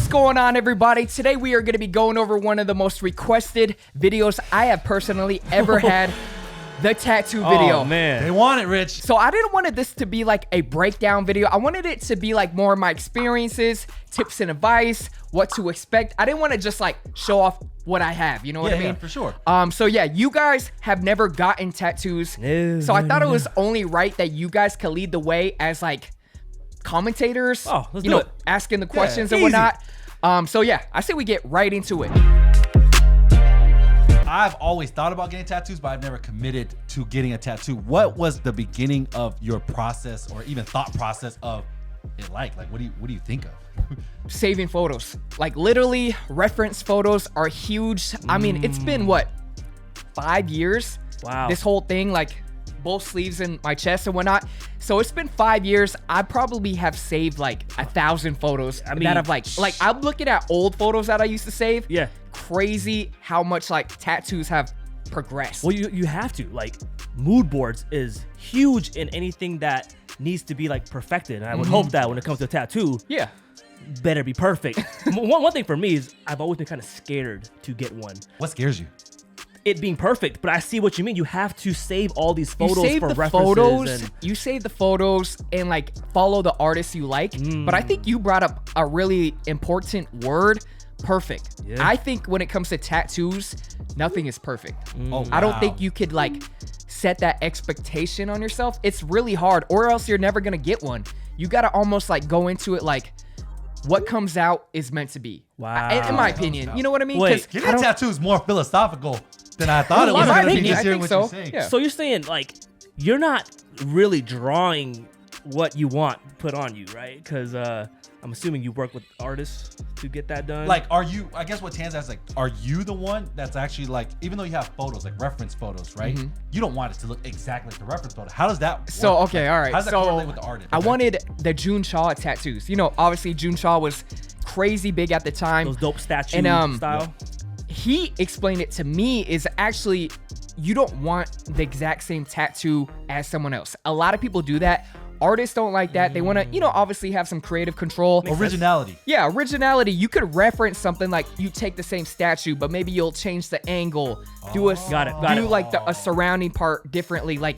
What's going on, everybody? Today we are going to be going over one of the most requested videos I have personally ever had, the tattoo video. Oh, man. They want it, Rich. So I didn't want this to be like a breakdown video. I wanted it to be like more of my experiences, tips and advice, what to expect. I didn't want to just like show off what I have, you know what I mean? Yeah, for sure. So yeah, you guys have never gotten tattoos. No, So I thought it no. was only right that you guys could lead the way as like commentators, Oh, let's you do know, it. asking the questions and easy. whatnot. So yeah, I say we get right into it. I've always thought about getting tattoos, but I've never committed to getting a tattoo. What was the beginning of your process, or even thought process of it like? Like, what do you think of? Saving photos, like literally reference photos are huge. I mean, it's been what, 5 years? Wow. This whole thing, like both sleeves and my chest and whatnot. So it's been 5 years. I probably have saved like 1,000 photos. I mean, that I've like I'm looking at old photos that I used to save. Yeah. Crazy how much like tattoos have progressed. Well, you have to. Like, mood boards is huge in anything that needs to be like perfected. And I would hope that when it comes to a tattoo, Yeah. better be perfect. one thing for me is I've always been kind of scared to get one. What scares you? It being perfect, but I see what you mean. You have to save all these You photos save for the references. photos, And you save the photos and like follow the artists you like. But I think you brought up a really important word, perfect. Yeah. I think when it comes to tattoos, nothing is perfect. Oh, I don't wow. think you could like set that expectation on yourself. It's really hard, or else you're never gonna get one. You gotta almost like go into it like what comes out is meant to be. Wow. In my opinion, you know what I mean? Wait, 'Cause Getting I a don't- tattoo is more philosophical than I thought it Well, was in my going to be. opinion, Just I hearing think what you're so. saying. Yeah. So you're saying like you're not really drawing what you want put on you, right? Because I'm assuming you work with artists to get that done. Like, are you, I guess what Tan's asking, like, are you the one that's actually like, even though you have photos, like reference photos, right? You don't want it to look exactly like the reference photo. How does that work? So, okay, all right. How does that So, correlate with the artist? I wanted the Jun Cha tattoos. You know, obviously Jun Cha was crazy big at the time. those dope statue And, style. He explained it to me is actually you don't want the exact same tattoo as someone else. A lot of people do that. Artists don't like that. They want to, you know, obviously have some creative control. Originality. Yeah, originality. You could reference something like you take the same statue, but maybe you'll change the angle, do Got it. like a surrounding part differently. Like,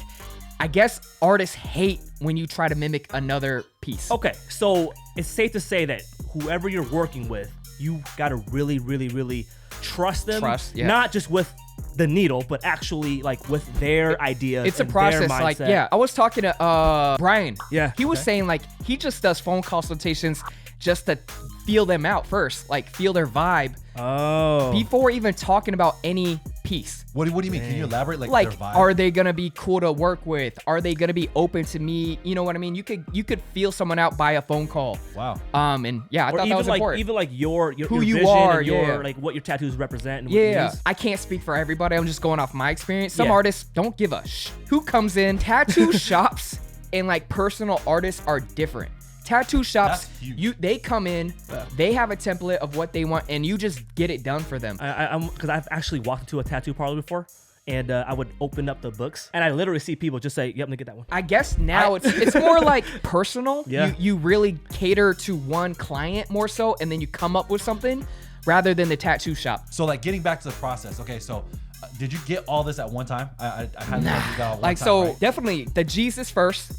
I guess artists hate when you try to mimic another piece. Okay, so it's safe to say that whoever you're working with, you gotta really, really, really trust them. Trust, yeah. Not just with the needle, but actually like with their ideas. It's a and process. Their Like, mindset. yeah, I was talking to Bryan. Yeah, He was saying like he just does phone consultations just to feel them out first, like feel their vibe Oh. before even talking about any piece. What do you mean? Can you elaborate? Like Like, their vibe? are they gonna be cool to work with? Are they gonna be open to me? You know what I mean? You could feel someone out by a phone call. Wow. And yeah, I Or thought even that was like important. even like your Who your you vision are, and your yeah. like what your tattoos represent. And what it Yeah, means. I can't speak for everybody. I'm just going off my experience. Some Yeah. artists don't give a who comes in. Tattoo shops and like personal artists are different. Tattoo shops, That's huge. they come in, they have a template of what they want, and you just get it done for them. I'm because I've actually walked into a tattoo parlor before, and I would open up the books, and I literally see people just say, "Yep, let me get that one." I guess now it's more like personal. Yeah. You really cater to one client more so, and then you come up with something rather than the tattoo shop. So, like, getting back to the process. Okay, so did you get all this at one time? I had to got all one Like, time, so right? definitely the Jesus first.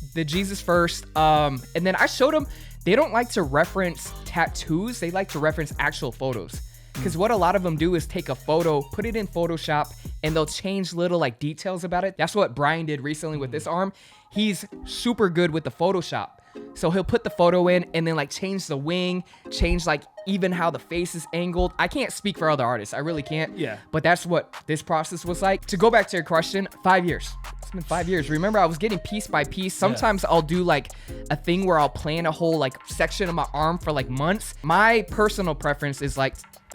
And then I showed them, they don't like to reference tattoos. They like to reference actual photos. Because what a lot of them do is take a photo, put it in Photoshop, and they'll change little like details about it. That's what Bryan did recently with this arm. He's super good with the Photoshop. So he'll put the photo in and then like change the wing, change like even how the face is angled. I can't speak for other artists. I really can't. Yeah. But that's what this process was like. To go back to your question, 5 years. It's been 5 years. Remember, I was getting piece by piece. Sometimes I'll do like a thing where I'll plan a whole like section of my arm for like months. My personal preference is like,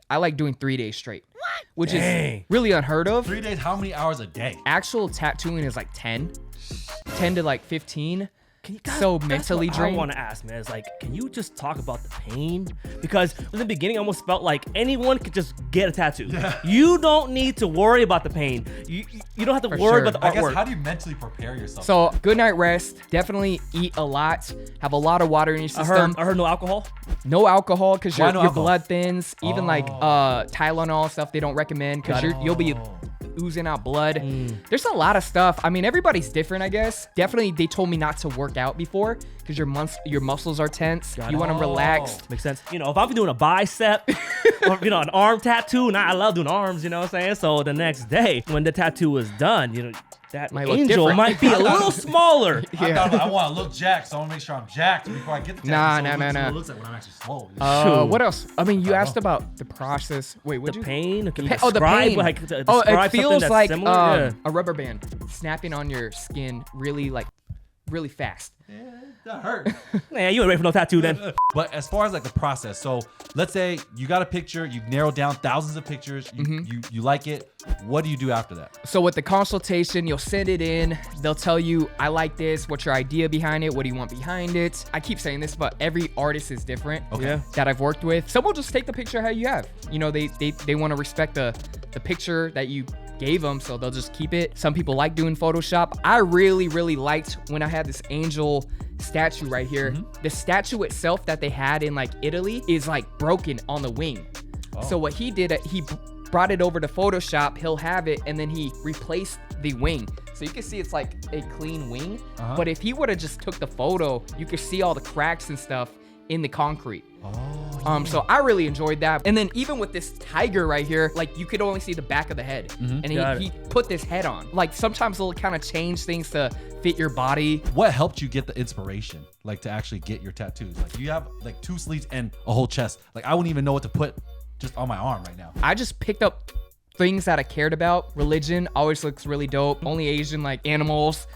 I like doing 3 days straight. Which Dang. is really unheard of. 3 days, how many hours a day? Actual tattooing is like 10 to like 15. Can you guys, so that's mentally what drained. I want to ask, man. It's like, can you just talk about the pain? Because in the beginning, I almost felt like anyone could just get a tattoo. Yeah. You don't need to worry about the pain. You don't have to For worry sure. about the I guess artwork. how do you mentally prepare yourself? So good night rest. Definitely eat a lot. Have a lot of water in your I system. heard no alcohol. No alcohol because Why your no your alcohol? blood thins. Even like Oh. Tylenol stuff they don't recommend because Got it. you'll be oozing out blood. There's a lot of stuff. I mean, everybody's different, I guess. Definitely, they told me not to work out before because your muscles are tense. Got You it. want them relaxed. Makes sense. You know, if I'm doing a bicep or, you know, an arm tattoo, and I love doing arms, you know what I'm saying? So the next day when the tattoo is done, you know, that Might look angel different. might be a little smaller. I thought I want to look jacked, so I want to make sure I'm jacked before I get the tattoo. Nah, so nah, it looks, nah, what nah. it looks like when I'm actually swole. Shoot. What else? I mean, you asked about the process. Wait, what The you? pain? Can you Oh, the describe, pain. like, Oh, describe it something feels that's like similar? a rubber band snapping on your skin really fast. That hurt. Man, you ain't ready for no tattoo then. But as far as like the process, so let's say you got a picture, you've narrowed down thousands of pictures, you like it. What do you do after that? So with the consultation, you'll send it in. They'll tell you, I like this. What's your idea behind it? What do you want behind it? I keep saying this, but every artist is different. Okay. Yeah. That I've worked with. Some will just take the picture how you have. You know, they want to respect the picture that you gave them, so they'll just keep it. Some people like doing Photoshop. I really, really liked when I had this angel statue right here. The statue itself that they had in like Italy is like broken on the wing. So what he did, he brought it over to Photoshop. He'll have it, and then he replaced the wing. So you can see it's like a clean wing. But if he would have just took the photo, you could see all the cracks and stuff in the concrete. So I really enjoyed that. And then even with this tiger right here, like you could only see the back of the head. And he put this head on. Like sometimes they'll kind of change things to fit your body. What helped you get the inspiration, like to actually get your tattoos? Like you have like 2 sleeves and a whole chest. Like I wouldn't even know what to put just on my arm right now. I just picked up things that I cared about. Religion always looks really dope. Only Asian, like animals,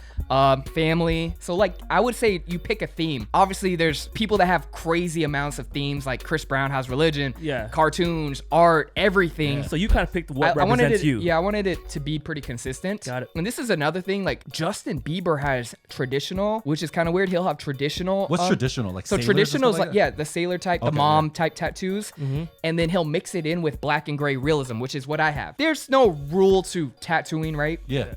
family. So like I would say you pick a theme. Obviously there's people that have crazy amounts of themes, like Chris Brown has religion, cartoons, art, everything. So you kind of picked what I wanted represents it, you. Yeah, I wanted it to be pretty consistent. Got it. And this is another thing, like Justin Bieber has traditional, which is kind of weird. He'll have traditional. What's traditional? Like So sailors and traditional is stuff like, that? the sailor type, the Okay, mom type tattoos. And then he'll mix it in with black and gray realism, which is what I have. There's no rule to tattooing, right? Yeah.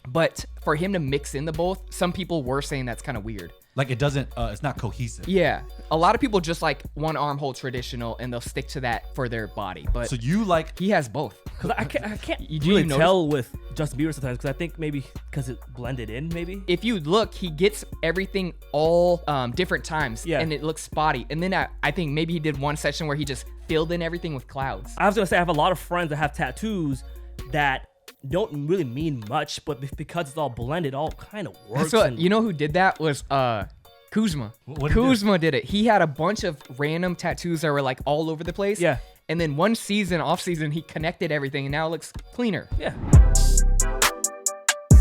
But for him to mix in the both, some people were saying that's kind of weird. Like it doesn't, it's not cohesive. Yeah. A lot of people just like one armhole traditional and they'll stick to that for their body. But So you like, he has both. Because I can't You do really notice- tell with Justin Bieber sometimes because I think maybe because it blended in maybe. If you look, he gets everything all different times and it looks spotty. And then I think maybe he did one session where he just filled in everything with clouds. I was going to say I have a lot of friends that have tattoos that don't really mean much, but because it's all blended, all kind of works. That's what, and- you know who did that was Kuzma. What did he do? Kuzma did it. He had a bunch of random tattoos that were like all over the place. Yeah. And then one season, off season, he connected everything and now it looks cleaner. Yeah.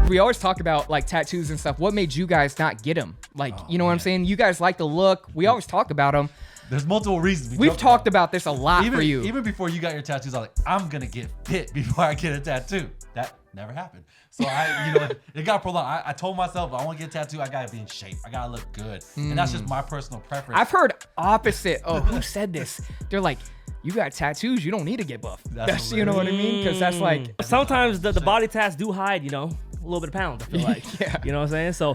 We always talk about like tattoos and stuff. What made you guys not get them? Like, you know what I'm saying? You guys like the look. We always talk about them. there's multiple reasons. We've talked about this a lot even, for you. Even before you got your tattoos, I was like, I'm gonna get fit before I get a tattoo. That never happened. So it got prolonged. I told myself, I want to get a tattoo, I gotta be in shape. I gotta look good. And that's just my personal preference. I've heard opposite. Oh, who said this? They're like, you got tattoos, you don't need to get buff. That's you know what I mean? Because that's like, Sometimes the body tats do hide, you know, a little bit of pounds, I feel like. Yeah. You know what I'm saying? So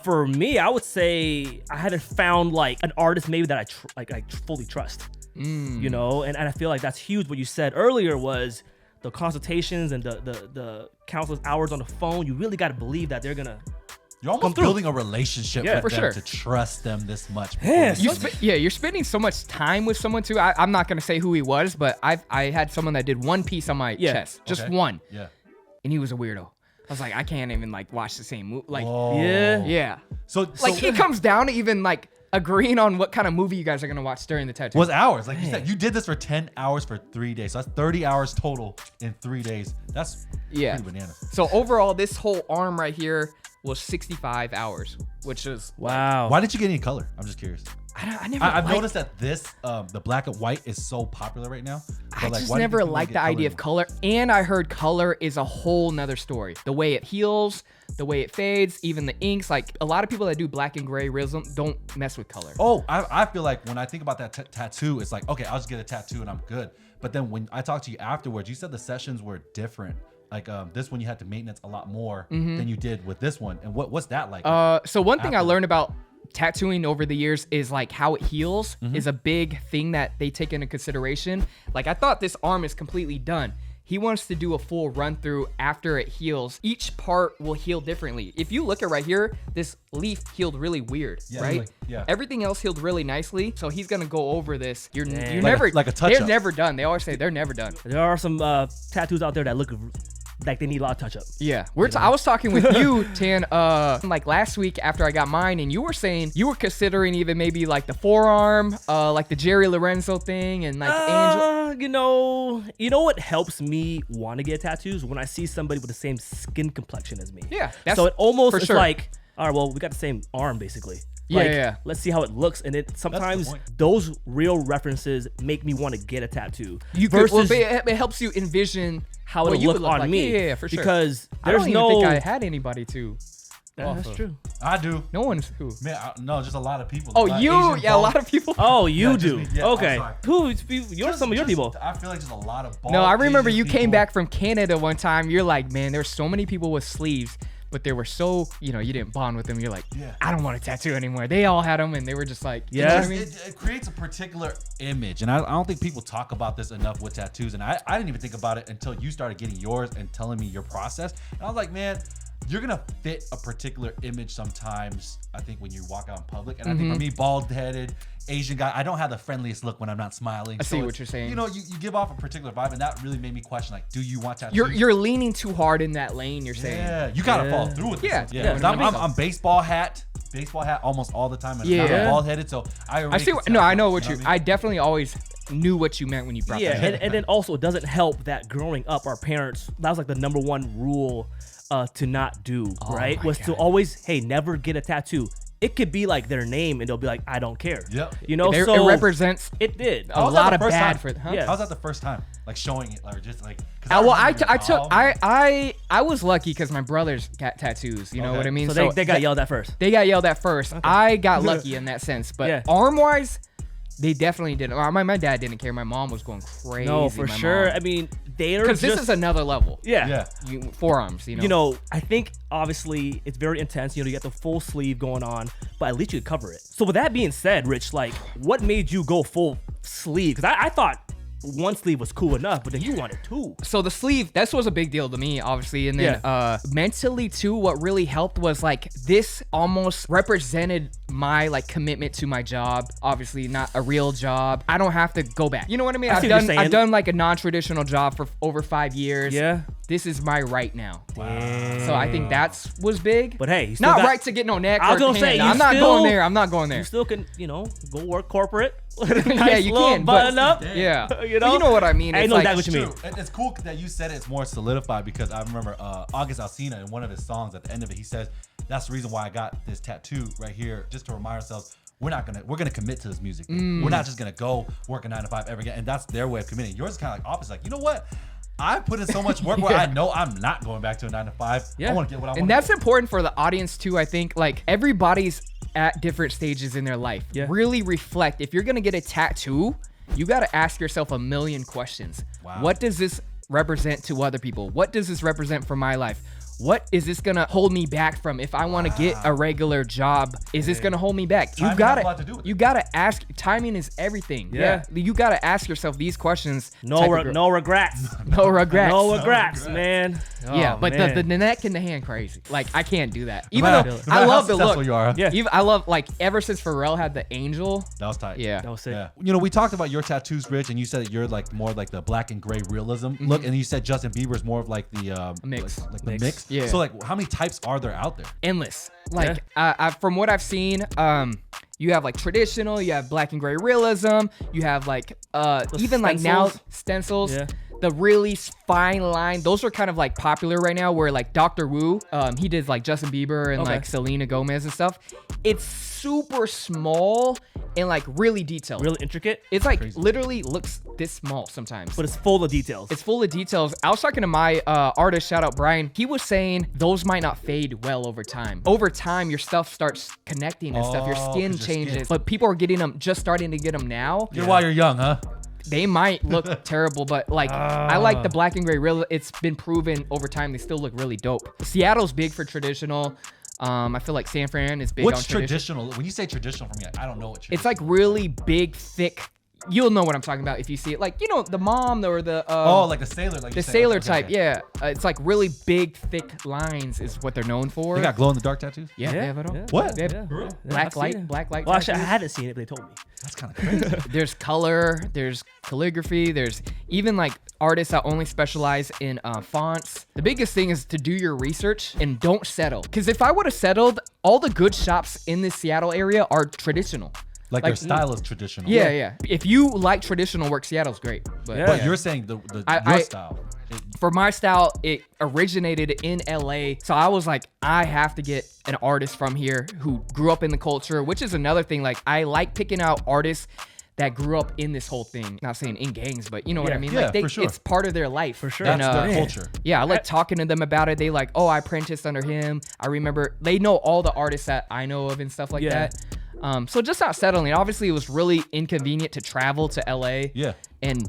for me, I would say I hadn't found like an artist maybe that I fully trust. You know, and I feel like that's huge. What you said earlier was the consultations and the countless hours on the phone. You really got to believe that they're gonna. You're almost building a relationship with for them sure. to trust them this much. Yeah, you're spending so much time with someone too. I'm not gonna say who he was, but I had someone that did one piece on my chest, just Okay. one, Yeah. and he was a weirdo. I was like, I can't even like watch the same movie. Like, Yeah. yeah, So like it comes down to even like agreeing on what kind of movie you guys are gonna watch during the tattoo. was hours. Like you said, you did this for 10 hours for 3 days. So that's 30 hours total in 3 days. That's Yeah. pretty bananas. So overall, this whole arm right here was 65 hours, which is Wow. Why didn't you get any color? I'm just curious. I've noticed that this the black and white is so popular right now. I just never liked the idea of color, and I heard color is a whole nother story. The way it heals, the way it fades, even the inks. Like a lot of people that do black and gray realism don't mess with color. Oh, I feel like when I think about that tattoo, it's like, okay, I'll just get a tattoo and I'm good. But then when I talked to you afterwards, you said the sessions were different. Like this one, you had to maintenance a lot more than you did with this one. And what's that like? So one thing I learned about tattooing over the years is like how it heals is a big thing that they take into consideration. Like I thought this arm is completely done. He wants to do a full run through after it heals. Each part will heal differently. If you look at right here, this leaf healed really weird, right? Really, yeah. Everything else healed really nicely. So he's gonna go over this. You're Dang. never like a touch-up. They're never done. They always say they're never done. There are some tattoos out there that look like they need a lot of touch up. Yeah, I was talking with you, Tan, like last week after I got mine, and you were saying you were considering even maybe like the forearm, like the Jerry Lorenzo thing, and like Angel. You know what helps me want to get tattoos when I see somebody with the same skin complexion as me. Yeah, so it almost for is sure. like, all right, well, we got the same arm basically. Yeah, Like, yeah. let's see how it looks, and sometimes those real references make me want to get a tattoo. It helps you envision how what it'll you look would look on like. me. Yeah, for sure. Because I there's don't even no. think I had anybody to. That's true. I do. No one's who. Man, no, just a lot of people. Oh, A lot of you? Asian Yeah, a lot of people. Oh, you Yeah, just do. me. Yeah, Okay. I'm sorry. You're some of your people. I feel like just a lot of bald No, I remember Asian you came people. back from Canada one time. You're like, man, there's so many people with sleeves, but they were so, you didn't bond with them. You're like, Yeah. I don't want a tattoo anymore. They all had them, and they were just like, you know Yeah. what I mean? It creates a particular image, and I don't think people talk about this enough with tattoos. And I didn't even think about it until you started getting yours and telling me your process. And I was like, man, you're gonna fit a particular image sometimes. I think when you walk out in public, and I think for me, bald-headed Asian guy, I don't have the friendliest look when I'm not smiling. I see So what you're saying. You give off a particular vibe, and that really made me question, like, do you want tattoos? You're leaning too hard in that lane. You're saying. Yeah, you gotta Yeah. follow through with Yeah, this. yeah, 'Cause no, I'm, that makes I'm baseball hat almost all the time, and Yeah. I'm bald headed, so I already can tell, I know what you you. know I definitely always knew what you meant when you brought Yeah, that up. and then also it doesn't help that growing up, our parents, that was like the number one rule to not do, right? my Was to God. always, hey, never get a tattoo. It could be like their name and they'll be like, I don't care. Yep. It So represents it did. a was that lot the of first bad time? for them. Huh? Yeah. How was that the first time? Like showing it, or just like? I was lucky because my brothers got tattoos. You know Okay. what I mean? So they got yelled at first. They got yelled at first. I got lucky in that sense, but Yeah. arm wise, they definitely didn't. My dad didn't care. My mom was going crazy. No, for my sure. mom. I mean, they're Because just this is another level. yeah. Forearms. I think obviously it's very intense. You get the full sleeve going on, but at least you could cover it. So with that being said, Rich, like, what made you go full sleeve? Because I thought one sleeve was cool enough, but then you wanted two. So the sleeve, this was a big deal to me, obviously. And then mentally too, what really helped was like this almost represented my like commitment to my job. Obviously not a real job. I don't have to go back. You know what I mean? I see what you're saying. I've done like a non-traditional job for over 5 years. Yeah. This is my right now. Damn. So I think that's was big. But hey, you still not got- right to get no neck. I was or gonna say, hand. you I'm not still- going there. I'm not going there. You still can, go work corporate. Yeah, you can, but- button up. Yeah. You Well, you know what I mean. I It's know like, exactly what you mean. True. It's cool that you said it's more solidified, because I remember August Alsina in one of his songs, at the end of it, he says, that's the reason why I got this tattoo right here, just to remind ourselves we're gonna commit to this music thing. We're not just gonna go work a 9 to 5 ever again. And that's their way of committing. Yours is kind of like opposite. Like, you know what? I put in so much work where I know I'm not going back to a 9 to 5. Yeah. I want to get what I want. And that's important for the audience too. I think like everybody's at different stages in their life. Yeah. Really reflect. If you're gonna get a tattoo, you gotta ask yourself a million questions. Wow. What does this represent to other people? What does this represent for my life? What is this gonna hold me back from if I want to get a regular job? Is this gonna hold me back? Timing has a lot to do with it. You gotta ask. Timing is everything. Yeah. You gotta ask yourself these questions. No type of regrets. No regrets. No regrets, man. Yeah, Oh, but man. the neck and the hand crazy. Like I can't do that. Even No though matter I how love the successful look. you are. Yeah. Even I love like ever since Pharrell had the angel. That was tight. Yeah. That was sick. Yeah. We talked about your tattoos, Rich, and you said that you're like more like the black and gray realism look, and you said Justin Bieber's more of like the Mix. like the Mix. mix. Yeah. So like, how many types are there out there? Endless. Like from what I've seen, you have like traditional, you have black and gray realism, you have like even like now stencils. Yeah. The really fine line, those are kind of like popular right now. Where like Dr. Wu, he did like Justin Bieber and Okay. like Selena Gomez and stuff. It's super small and like really detailed. Really intricate, It's like Crazy. literally looks this small sometimes. but it's full of details. It's full of details. I was talking to my artist, shout out Brian. He was saying those might not fade well over time. Over time, your stuff starts connecting and stuff. Your Oh, skin 'cause your changes. skin. But people are getting them, just starting to get them now. You're while you're young, huh? They might look terrible, but like I like the black and gray. Real, it's been proven over time they still look really dope. Seattle's big for traditional. I feel like San Fran is big on What's traditional. traditional? When you say traditional for me, I don't know what traditional. It's like really big, thick. You'll know what I'm talking about if you see it. Like, you know, the mom or the like the sailor, like the you said. sailor Okay, type. okay. Yeah, it's like really big, thick lines is what they're known for. They got glow in the dark tattoos. yeah, they have it all. Yeah. What? They have Yeah. black I've seen light, it. black light. Well, actually, I tattoos. hadn't seen it, but they told me. That's kind of crazy. There's color, there's calligraphy, there's even like artists that only specialize in fonts. The biggest thing is to do your research and don't settle. Because if I would have settled, all the good shops in the Seattle area are traditional. Like their style is traditional. Yeah, yeah. If you like traditional work, Seattle's great. But Yeah. But you're saying your style. for my style, it originated in LA. So I was like, I have to get an artist from here who grew up in the culture, which is another thing. Like, I like picking out artists that grew up in this whole thing. Not saying in gangs, but you know what I mean? Yeah, Like, for sure. it's part of their life. For sure. That's their culture. Yeah, I like talking to them about it. They like, oh, I apprenticed under him. I remember, they know all the artists that I know of and stuff like Yeah. that. So just not settling. Obviously, it was really inconvenient to travel to LA. Yeah. And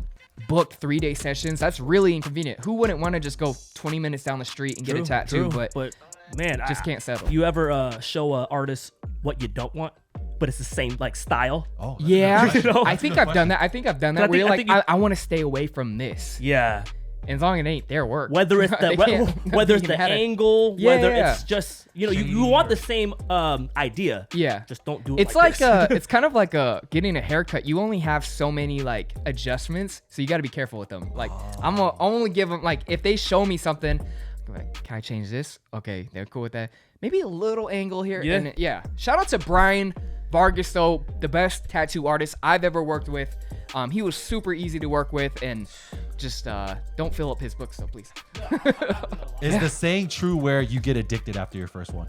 book 3-day sessions. That's really inconvenient. Who wouldn't want to just go 20 minutes down the street and get a tattoo? True. But man, just can't settle. You ever show an artist what you don't want, but it's the same like style? Oh. yeah, You know? I think I've done that. I think I've done that. I Where you're think- like, I think I want to stay away from this. Yeah. And as long as it ain't their work. Whether it's They can't- whether it's they the can have it. angle, Yeah, whether yeah. it's just you want the same idea. Yeah. Just don't do it. It's like this. it's kind of like getting a haircut. You only have so many like adjustments, so you got to be careful with them. Like I'll only give them like if they show me something, I'm like, can I change this? Okay, they're cool with that. Maybe a little angle here. Yeah. And yeah. Shout out to Bryan Vargas, though, the best tattoo artist I've ever worked with. He was super easy to work with, and just don't fill up his books, though, please. Is the saying true where you get addicted after your first one?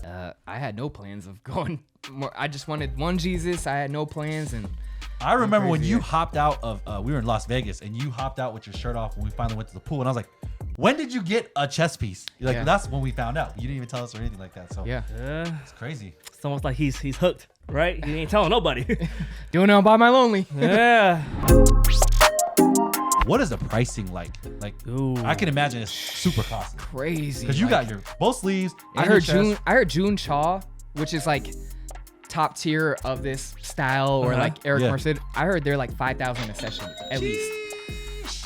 I had no plans of going more. I just wanted one Jesus. I had no plans, and I remember when crazy, you yeah. hopped out of, we were in Las Vegas and you hopped out with your shirt off when we finally went to the pool. And I was like, when did you get a chest piece? You're like, Yeah. that's when we found out. You didn't even tell us or anything like that. So yeah, Yeah. it's crazy. It's almost like he's hooked, right? He ain't telling nobody. doing it all by my lonely. Yeah. What is the pricing like? Like, Ooh. I can imagine it's super costly. Crazy. Because you like- got your both sleeves. I and your heard chest. I heard Jun Cha, which is like top tier of this style, or like Eric Yeah. Merced. I heard they're like 5,000 a session at least.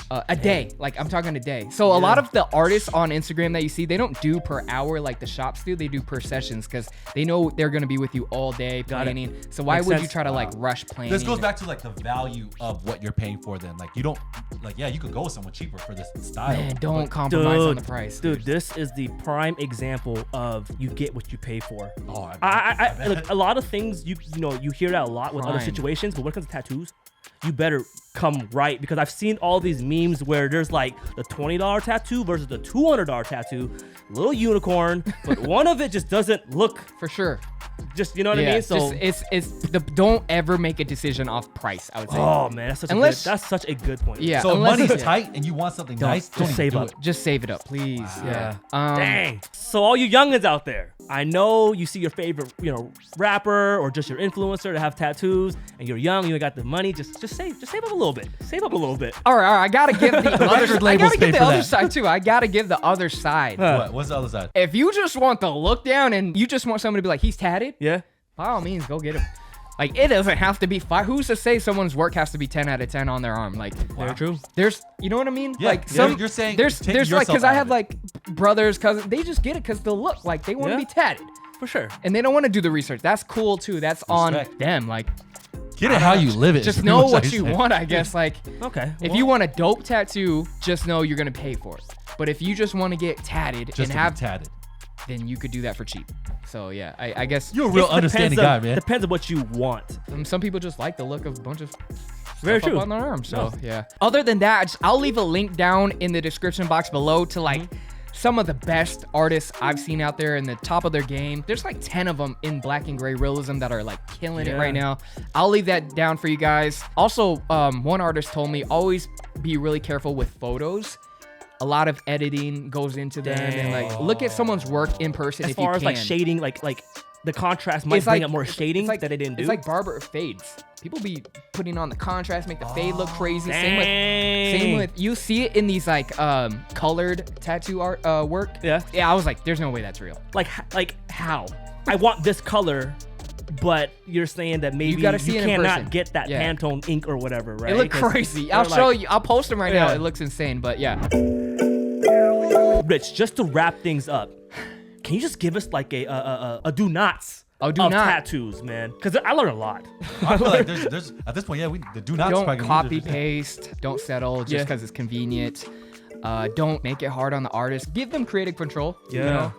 A day, like I'm talking a day. So a lot of the artists on Instagram that you see, they don't do per hour like the shops do. They do per sessions because they know they're gonna be with you all day Got it. planning. So why Makes would you sense. try to like rush planning? This goes back to like the value of what you're paying for then. Like you don't like, yeah, you could go with someone cheaper for this style. Man, don't but- compromise on the price. Dude, this is the prime example of you get what you pay for. Oh, I look, a lot of things you hear that a lot with other Prime. situations, but when it comes to tattoos, you better come right, because I've seen all these memes where there's like the $20 tattoo versus the $200 tattoo, little unicorn, but one of it just doesn't look For sure. just, you know what I Yeah, mean? So don't ever make a decision off price, I would say. oh man, that's such a good point. Yeah. So if unless- money's yeah. tight and you want something nice, just don't even save do up. it. Just save it up, please. Yeah. Dang. So all you youngins out there, I know you see your favorite, rapper or just your influencer to have tattoos, and you're young, you ain't got the money. Just save up a little bit. Save up a little bit. All right. I gotta give the other. I labels gotta pay give the for other that. side too. I gotta give the other side. What's the other side? If you just want the look down and you just want somebody to be like, he's tatted, Yeah. by all means, go get him. Like, it doesn't have to be 5. Who's to say someone's work has to be 10 out of 10 on their arm? Like, Very true. there's, you know what I mean? Yeah, like, yeah, you're saying there's take like, yourself because I out have of it. like brothers, cousins, they just get it because the look, like, they want to Yeah. be tatted. For sure. And they don't want to do the research. That's cool too. That's on Respect. them. Like, Get it how you live it. just is know pretty much what you I say. want, I guess. Like, Okay. if you want a dope tattoo, just know you're gonna pay for it. But if you just want to get tatted Just and to be have, tatted. then you could do that for cheap. So yeah, I guess You're a real understanding guy, man. Depends on what you want. some people just like the look of a bunch of Very stuff true. up on their arm. So yeah. Other than that, I'll leave a link down in the description box below to like some of the best artists I've seen out there in the top of their game. There's like 10 of them in black and gray realism that are like killing it right now. I'll leave that down for you guys. Also, one artist told me always be really careful with photos. A lot of editing goes into them, and like look at someone's work in person As if you can. far as like shading, like the contrast might bring up more shading that they didn't do. It's like barber fades. People be putting on the contrast, make the fade look crazy. Same with you see it in these like colored tattoo art work. Yeah. I was like, there's no way that's real. Like how? I want this color, but you're saying that maybe gotta see you it in cannot person. get that Pantone ink or whatever, right? It looked crazy. I'll show you. I'll post them right now. It looks insane, but yeah. Rich, just to wrap things up, can you just give us like a do nots Oh, do of not. tattoos, man? Because I learned a lot. I feel like there's at this point, the do not. Don't copy paste. Don't settle just because it's convenient. Don't make it hard on the artist. Give them creative control. You know?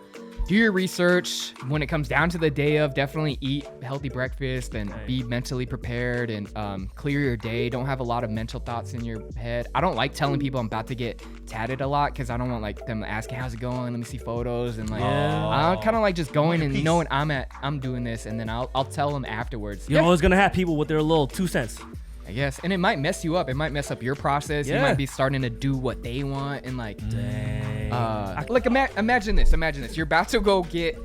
Do your research. When it comes down to the day of, definitely eat healthy breakfast and be mentally prepared and clear your day. Don't have a lot of mental thoughts in your head. I don't like telling people I'm about to get tatted a lot because I don't want like them asking how's it going. Let me see photos and like I kind of like just going and knowing I'm doing this, and then I'll tell them afterwards. You're always gonna have people with their little 2 cents. I guess, and it might mess you up. It might mess up your process. You might be starting to do what they want, and like, like imagine this. Imagine this. You're about to go get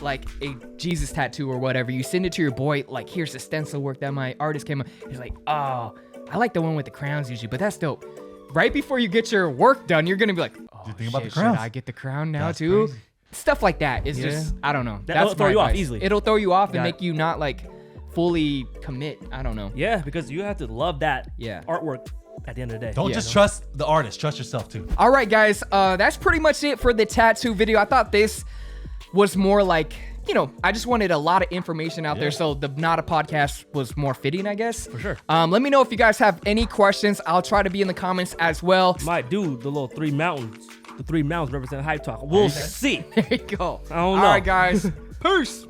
like a Jesus tattoo or whatever. You send it to your boy. Like, here's the stencil work that my artist came up. He's like, oh, I like the one with the crowns usually, but that's dope. Right before you get your work done, you're gonna be like, oh, think about the should crowns? I get the crown now That's too? crazy. Stuff like that. It's just, I don't know. That'll That's throw my you off advice. easily. It'll throw you off and make you not like fully commit. I don't know. Yeah, because you have to love that Yeah. artwork at the end of the day. Don't just trust the artist. Trust yourself too. All right, guys. That's pretty much it for the tattoo video. I thought this was more like, I just wanted a lot of information out there. So the Not a Podcast was more fitting, I guess. For sure. Let me know if you guys have any questions. I'll try to be in the comments as well. Might do the little 3 mountains. The 3 mountains represent Hype Talk. We'll see. There you go. I don't know. All right, guys. Peace.